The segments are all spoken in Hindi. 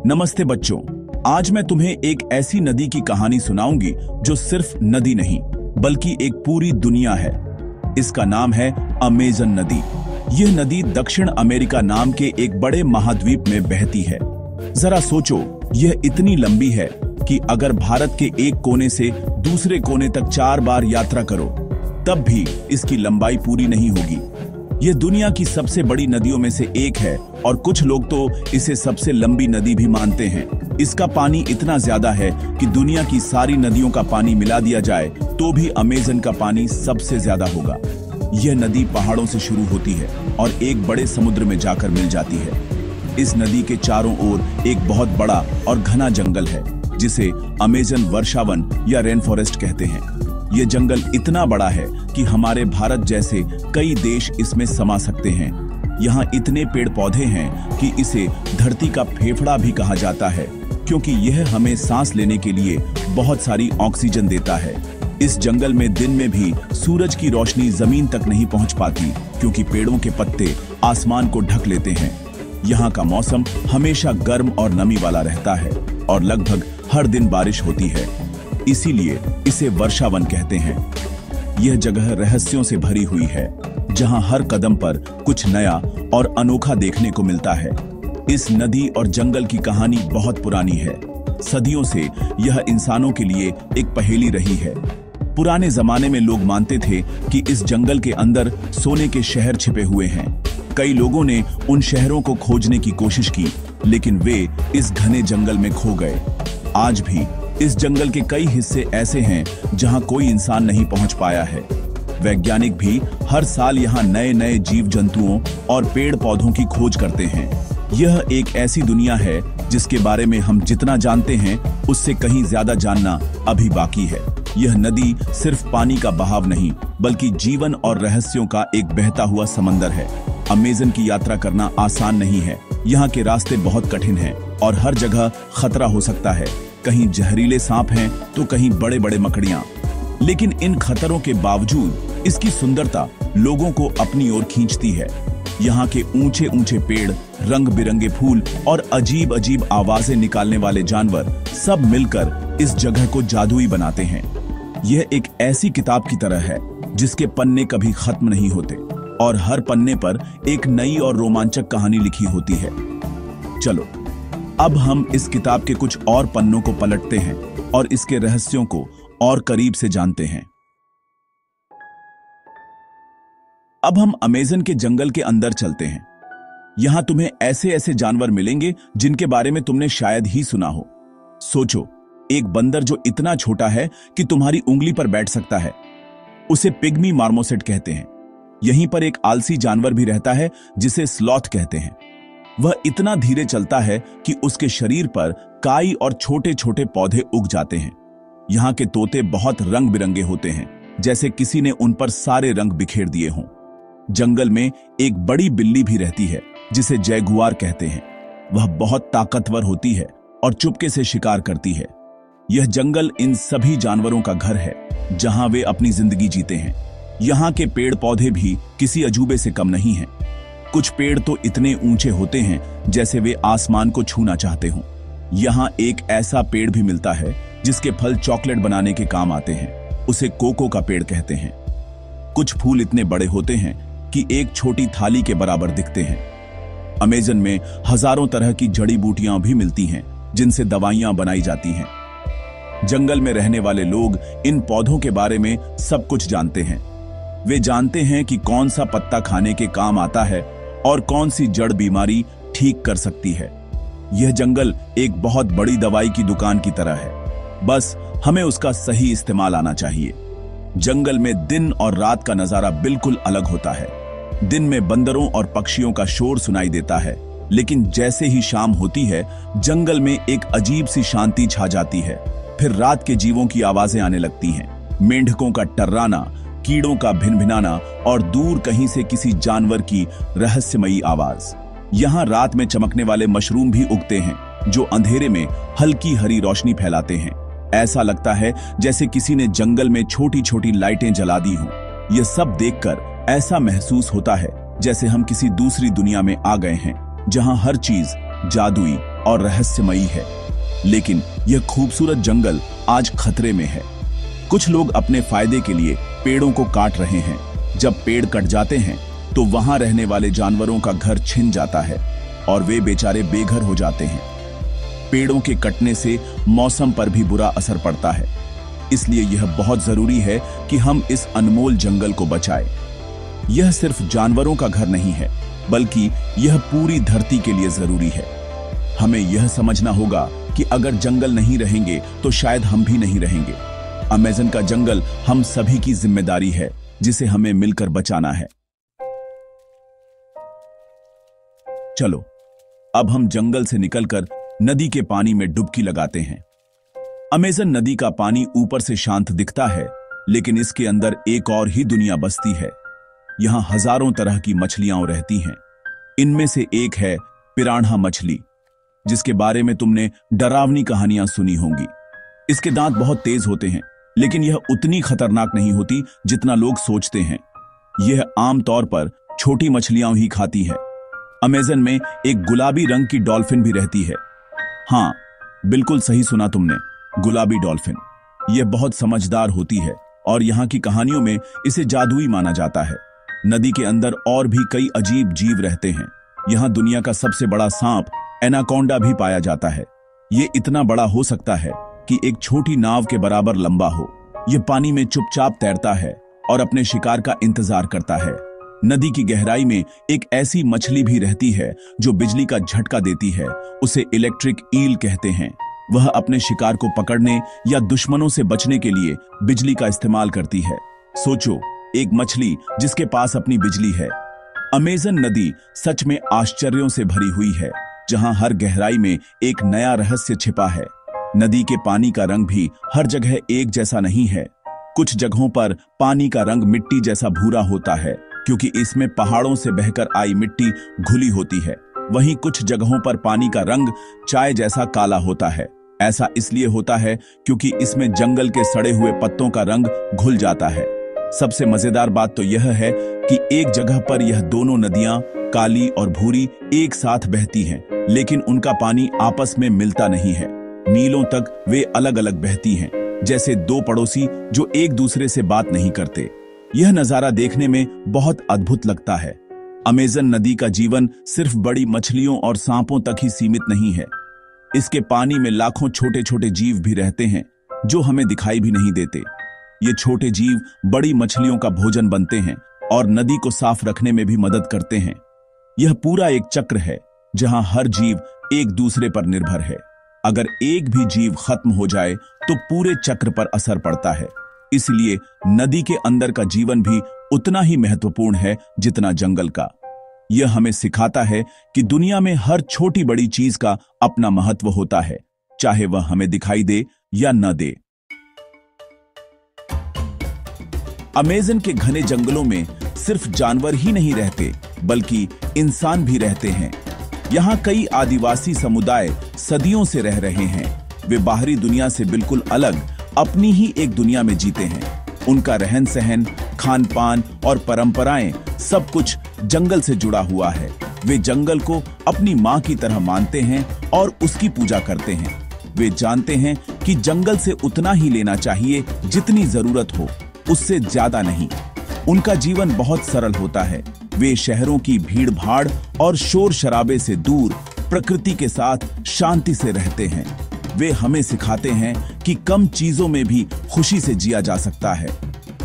नमस्ते बच्चों, आज मैं तुम्हें एक ऐसी नदी की कहानी सुनाऊंगी जो सिर्फ नदी नहीं बल्कि एक पूरी दुनिया है। इसका नाम है अमेज़न नदी। यह नदी दक्षिण अमेरिका नाम के एक बड़े महाद्वीप में बहती है। जरा सोचो, यह इतनी लंबी है कि अगर भारत के एक कोने से दूसरे कोने तक 4 बार यात्रा करो तब भी इसकी लंबाई पूरी नहीं होगी। यह दुनिया की सबसे बड़ी नदियों में से एक है और कुछ लोग तो इसे सबसे लंबी नदी भी मानते हैं। इसका पानी इतना ज्यादा है कि दुनिया की सारी नदियों का पानी मिला दिया जाए तो भी अमेज़न का पानी सबसे ज्यादा होगा। यह नदी पहाड़ों से शुरू होती है और एक बड़े समुद्र में जाकर मिल जाती है। इस नदी के चारों ओर एक बहुत बड़ा और घना जंगल है जिसे अमेज़न वर्षावन या रेन फॉरेस्ट कहते हैं। यह जंगल इतना बड़ा है कि हमारे भारत जैसे कई देश इसमें समा सकते हैं। यहाँ इतने पेड़ पौधे हैं कि इसे धरती का फेफड़ा भी कहा जाता है, क्योंकि यह हमें सांस लेने के लिए बहुत सारी ऑक्सीजन देता है। इस जंगल में दिन में भी सूरज की रोशनी जमीन तक नहीं पहुंच पाती, क्योंकि पेड़ों के पत्ते आसमान को ढक लेते हैं। यहाँ का मौसम हमेशा गर्म और नमी वाला रहता है और लगभग हर दिन बारिश होती है, इसीलिए इसे वर्षावन कहते हैं। यह जगह रहस्यों से भरी हुई है, जहां हर कदम पर कुछ नया और अनोखा देखने को मिलता है। इस नदी और जंगल की कहानी बहुत पुरानी है। सदियों से यह इंसानों के लिए एक पहेली रही है। पुराने जमाने में लोग मानते थे कि इस जंगल के अंदर सोने के शहर छिपे हुए हैं। कई लोगों ने उन शहरों को खोजने की कोशिश की, लेकिन वे इस घने जंगल में खो गए। आज भी इस जंगल के कई हिस्से ऐसे हैं जहां कोई इंसान नहीं पहुंच पाया है। वैज्ञानिक भी हर साल यहां नए नए जीव जंतुओं और पेड़ पौधों की खोज करते हैं। यह एक ऐसी दुनिया है जिसके बारे में हम जितना जानते हैं उससे कहीं ज्यादा जानना अभी बाकी है। यह नदी सिर्फ पानी का बहाव नहीं बल्कि जीवन और रहस्यों का एक बहता हुआ समंदर है। अमेज़न की यात्रा करना आसान नहीं है। यहाँ के रास्ते बहुत कठिन हैं और हर जगह खतरा हो सकता है। कहीं जहरीले सांप हैं तो कहीं बड़े बड़े मकड़ियां। लेकिन इन खतरों के बावजूद इसकी सुंदरता लोगों को अपनी ओर खींचती है। यहाँ के ऊंचे ऊंचे पेड़, रंग बिरंगे फूल और अजीब अजीब आवाजें निकालने वाले जानवर सब मिलकर इस जगह को जादुई बनाते हैं। यह एक ऐसी किताब की तरह है जिसके पन्ने कभी खत्म नहीं होते और हर पन्ने पर एक नई और रोमांचक कहानी लिखी होती है। चलो अब हम इस किताब के कुछ और पन्नों को पलटते हैं और इसके रहस्यों को और करीब से जानते हैं। अब हम अमेज़न के जंगल के अंदर चलते हैं। यहां तुम्हें ऐसे ऐसे जानवर मिलेंगे जिनके बारे में तुमने शायद ही सुना हो। सोचो, एक बंदर जो इतना छोटा है कि तुम्हारी उंगली पर बैठ सकता है, उसे पिग्मी मार्मोसेट कहते हैं। यहीं पर एक आलसी जानवर भी रहता है जिसे स्लॉथ कहते हैं। वह इतना धीरे चलता है कि उसके शरीर पर काई और छोटे छोटे पौधे उग जाते हैं। यहाँ के तोते बहुत रंग बिरंगे होते हैं, जैसे किसी ने उन पर सारे रंग बिखेर दिए हों। जंगल में एक बड़ी बिल्ली भी रहती है जिसे जैगुआर कहते हैं। वह बहुत ताकतवर होती है और चुपके से शिकार करती है। यह जंगल इन सभी जानवरों का घर है जहां वे अपनी जिंदगी जीते हैं। यहाँ के पेड़ पौधे भी किसी अजूबे से कम नहीं हैं। कुछ पेड़ तो इतने ऊंचे होते हैं जैसे वे आसमान को छूना चाहते हों। यहाँ एक ऐसा पेड़ भी मिलता है जिसके फल चॉकलेट बनाने के काम आते हैं। उसे कोको का पेड़ कहते हैं। कुछ फूल इतने बड़े होते हैं कि एक छोटी थाली के बराबर दिखते हैं। अमेज़न में हजारों तरह की जड़ी बूटियां भी मिलती हैं जिनसे दवाइयां बनाई जाती हैं। जंगल में रहने वाले लोग इन पौधों के बारे में सब कुछ जानते हैं। वे जानते हैं कि कौन सा पत्ता खाने के काम आता है और कौन सी जड़ बीमारी ठीक कर सकती है। यह जंगल एक बहुत बड़ी दवाई की दुकान की तरह है, बस हमें उसका सही इस्तेमाल आना चाहिए। जंगल में दिन और रात का नजारा बिल्कुल अलग होता है। दिन में बंदरों और पक्षियों का शोर सुनाई देता है, लेकिन जैसे ही शाम होती है जंगल में एक अजीब सी शांति छा जाती है। फिर रात के जीवों की आवाजें आने लगती हैं, मेंढकों का टर्राना, कीड़ों का भिनभिनाना और दूर कहीं से किसी जानवर की रहस्यमयी आवाज। यहाँ रात में चमकने वाले मशरूम भी उगते हैं जो अंधेरे में हल्की हरी रोशनी फैलाते हैं। ऐसा लगता है जैसे किसी ने जंगल में छोटी छोटी लाइटें जला दी हों। यह सब देखकर ऐसा महसूस होता है जैसे हम किसी दूसरी दुनिया में आ गए हैं, जहां हर चीज जादुई और रहस्यमयी है। लेकिन यह खूबसूरत जंगल आज खतरे में है। कुछ लोग अपने फायदे के लिए पेड़ों को काट रहे हैं। जब पेड़ कट जाते हैं तो वहां रहने वाले जानवरों का घर छिन जाता है और वे बेचारे बेघर हो जाते हैं। पेड़ों के कटने से मौसम पर भी बुरा असर पड़ता है। इसलिए यह बहुत जरूरी है कि हम इस अनमोल जंगल को बचाएं। यह सिर्फ जानवरों का घर नहीं है, बल्कि यह पूरी धरती के लिए जरूरी है। हमें यह समझना होगा कि अगर जंगल नहीं रहेंगे तो शायद हम भी नहीं रहेंगे। अमेज़न का जंगल हम सभी की जिम्मेदारी है, जिसे हमें मिलकर बचाना है। चलो अब हम जंगल से निकलकर नदी के पानी में डुबकी लगाते हैं। अमेज़न नदी का पानी ऊपर से शांत दिखता है, लेकिन इसके अंदर एक और ही दुनिया बसती है। यहां हजारों तरह की मछलियां रहती हैं। इनमें से एक है पिरान्हा मछली, जिसके बारे में तुमने डरावनी कहानियां सुनी होंगी। इसके दांत बहुत तेज होते हैं, लेकिन यह उतनी खतरनाक नहीं होती जितना लोग सोचते हैं। यह आमतौर पर छोटी मछलियां ही खाती है। अमेज़न में एक गुलाबी रंग की डॉल्फिन भी रहती है। हाँ, बिल्कुल सही सुना तुमने, गुलाबी डॉल्फिन। यह बहुत समझदार होती है और यहाँ की कहानियों में इसे जादुई माना जाता है। नदी के अंदर और भी कई अजीब जीव रहते हैं। यहाँ दुनिया का सबसे बड़ा सांप एनाकोंडा भी पाया जाता है। ये इतना बड़ा हो सकता है कि एक छोटी नाव के बराबर लंबा हो। यह पानी में चुपचाप तैरता है और अपने शिकार का इंतजार करता है। नदी की गहराई में एक ऐसी मछली भी रहती है जो बिजली का झटका देती है। उसे इलेक्ट्रिक ईल कहते हैं। वह अपने शिकार को पकड़ने या दुश्मनों से बचने के लिए बिजली का इस्तेमाल करती है। सोचो, एक मछली जिसके पास अपनी बिजली है। अमेज़न नदी सच में आश्चर्यों से भरी हुई है, जहां हर गहराई में एक नया रहस्य छिपा है। नदी के पानी का रंग भी हर जगह एक जैसा नहीं है। कुछ जगहों पर पानी का रंग मिट्टी जैसा भूरा होता है, क्योंकि इसमें पहाड़ों से बहकर आई मिट्टी घुली होती है। वहीं कुछ जगहों पर पानी का रंग चाय जैसा काला होता है। ऐसा इसलिए होता है क्योंकि इसमें जंगल के सड़े हुए पत्तों का रंग घुल जाता है। सबसे मजेदार बात तो यह है कि एक जगह पर यह दोनों नदियां, काली और भूरी, एक साथ बहती हैं, लेकिन उनका पानी आपस में मिलता नहीं है। मीलों तक वे अलग अलग बहती हैं, जैसे दो पड़ोसी जो एक दूसरे से बात नहीं करते। यह नजारा देखने में बहुत अद्भुत लगता है। अमेज़न नदी का जीवन सिर्फ बड़ी मछलियों और सांपों तक ही सीमित नहीं है। इसके पानी में लाखों छोटे छोटे जीव भी रहते हैं, जो हमें दिखाई भी नहीं देते। ये छोटे जीव बड़ी मछलियों का भोजन बनते हैं और नदी को साफ रखने में भी मदद करते हैं। यह पूरा एक चक्र है, जहां हर जीव एक दूसरे पर निर्भर है। अगर एक भी जीव खत्म हो जाए तो पूरे चक्र पर असर पड़ता है। इसलिए नदी के अंदर का जीवन भी उतना ही महत्वपूर्ण है जितना जंगल का। यह हमें सिखाता है कि दुनिया में हर छोटी बड़ी चीज का अपना महत्व होता है, चाहे वह हमें दिखाई दे या न दे। अमेज़न के घने जंगलों में सिर्फ जानवर ही नहीं रहते, बल्कि इंसान भी रहते हैं। यहाँ कई आदिवासी समुदाय सदियों से रह रहे हैं। वे बाहरी दुनिया से बिल्कुल अलग अपनी ही एक दुनिया में जीते हैं। उनका रहन सहन, खान पान और परंपराएं सब कुछ जंगल से जुड़ा हुआ है। वे जंगल को अपनी माँ की तरह मानते हैं और उसकी पूजा करते हैं। वे जानते हैं कि जंगल से उतना ही लेना चाहिए जितनी जरूरत हो, उससे ज्यादा नहीं। उनका जीवन बहुत सरल होता है। वे शहरों की भीड़ भाड़ और शोर शराबे से दूर प्रकृति के साथ शांति से रहते हैं। वे हमें सिखाते हैं कि कम चीजों में भी खुशी से जिया जा सकता है।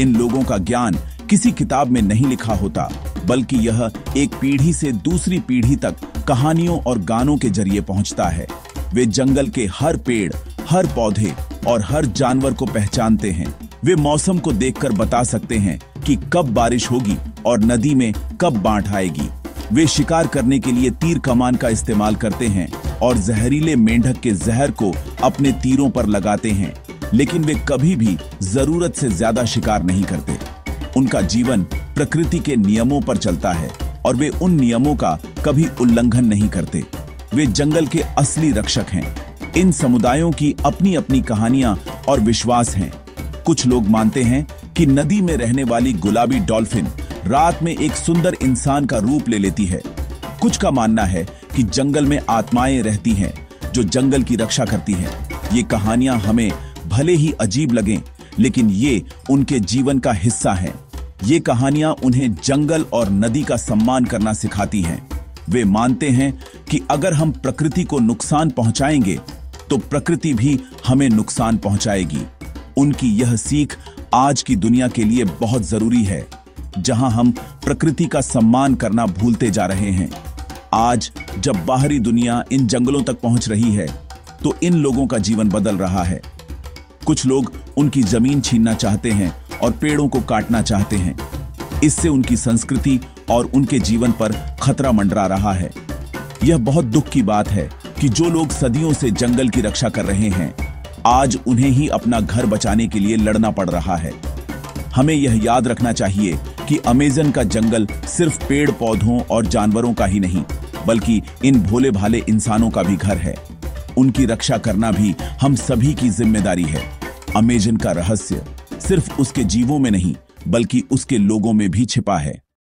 इन लोगों का ज्ञान किसी किताब में नहीं लिखा होता, बल्कि यह एक पीढ़ी से दूसरी पीढ़ी तक कहानियों और गानों के जरिए पहुंचता है। वे जंगल के हर पेड़, हर पौधे और हर जानवर को पहचानते हैं। वे मौसम को देखकर बता सकते हैं कि कब बारिश होगी और नदी में कब बाढ़ आएगी। वे शिकार करने के लिए तीर कमान का इस्तेमाल करते हैं और जहरीले मेंढक के जहर को अपने तीरों पर लगाते हैं, लेकिन वे कभी भी जरूरत से ज्यादा शिकार नहीं करते। उनका जीवन प्रकृति के नियमों पर चलता है और वे उन नियमों का कभी उल्लंघन नहीं करते। वे जंगल के असली रक्षक हैं। इन समुदायों की अपनी अपनी कहानियां और विश्वास हैं। कुछ लोग मानते हैं कि नदी में रहने वाली गुलाबी डॉल्फिन रात में एक सुंदर इंसान का रूप ले लेती है। कुछ का मानना है कि जंगल में आत्माएं रहती हैं जो जंगल की रक्षा करती है। ये कहानियां हमें भले ही अजीब लगें, लेकिन ये उनके जीवन का हिस्सा है। ये कहानियां उन्हें जंगल और नदी का सम्मान करना सिखाती हैं। वे मानते हैं कि अगर हम प्रकृति को नुकसान पहुंचाएंगे तो प्रकृति भी हमें नुकसान पहुंचाएगी। उनकी यह सीख आज की दुनिया के लिए बहुत जरूरी है, जहां हम प्रकृति का सम्मान करना भूलते जा रहे हैं। आज जब बाहरी दुनिया इन जंगलों तक पहुंच रही है तो इन लोगों का जीवन बदल रहा है। कुछ लोग उनकी जमीन छीनना चाहते हैं और पेड़ों को काटना चाहते हैं। इससे उनकी संस्कृति और उनके जीवन पर खतरा मंडरा रहा है। यह बहुत दुख की बात है कि जो लोग सदियों से जंगल की रक्षा कर रहे हैं, आज उन्हें ही अपना घर बचाने के लिए लड़ना पड़ रहा है। हमें यह याद रखना चाहिए कि अमेज़न का जंगल सिर्फ पेड़ पौधों और जानवरों का ही नहीं, बल्कि इन भोले भाले इंसानों का भी घर है। उनकी रक्षा करना भी हम सभी की जिम्मेदारी है। अमेज़न का रहस्य सिर्फ उसके जीवों में नहीं, बल्कि उसके लोगों में भी छिपा है।